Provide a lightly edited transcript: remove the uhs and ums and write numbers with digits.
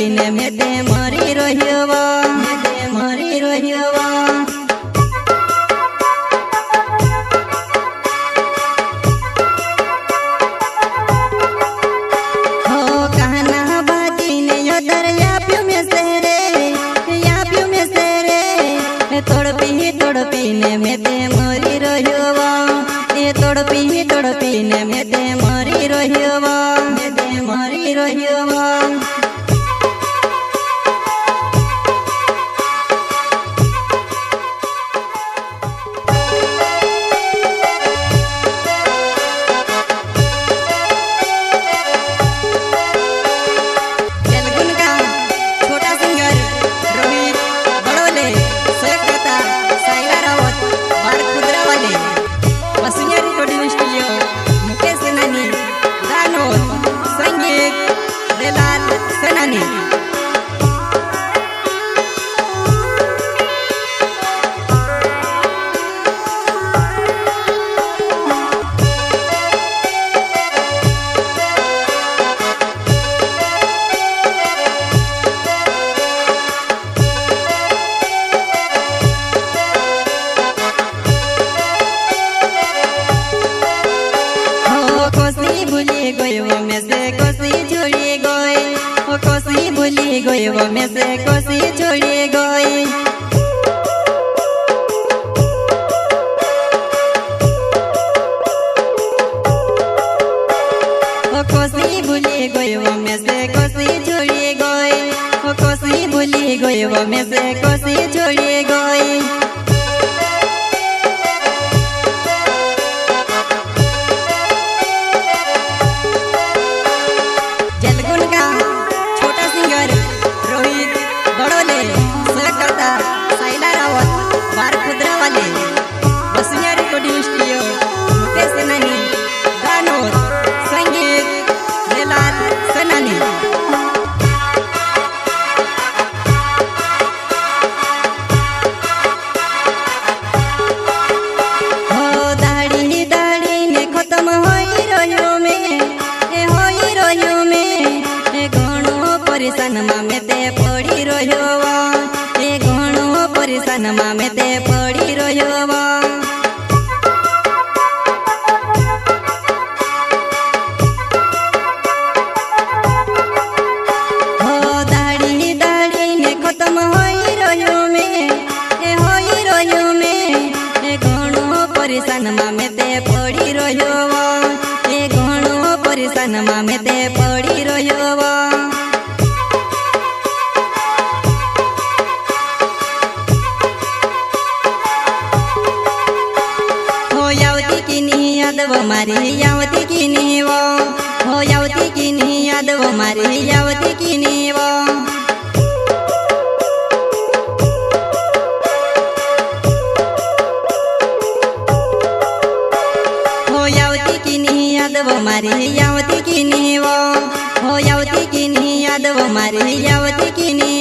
पीने में ते मरी रहियो मरी रहियो हो कहना बाजी ने यो दरिया प्यू में से रे या प्यू में से रे तोड़ पीने में ते मरी रहियो ये तोड़ पीने में ते मरी रहियो मरी रहियो गई वो में से कोसी छोड़ी गई कोसी भूली गई वो में से कोसी छोड़ी गई कोसी भूली गई वो में से कोसी छोड़ी गई परिसन में ते पड़ी रहियो ए घणो परिसन में ते पड़ी रहियो हो दाढ़ी दाढ़ी ने खत्म होई रहियो में ए होई रहियो में ए घणो परिसन में ते पड़ी रहियो ए घणो परिसन में ते पड़ी रहियो यादव मारी यावती की नीवो हो यावती की नी यादव मारी यावती की नीवो हो यावती की नी यादव मारी यावती की नीवो हो यावती की नी यादव मारी यावती की नी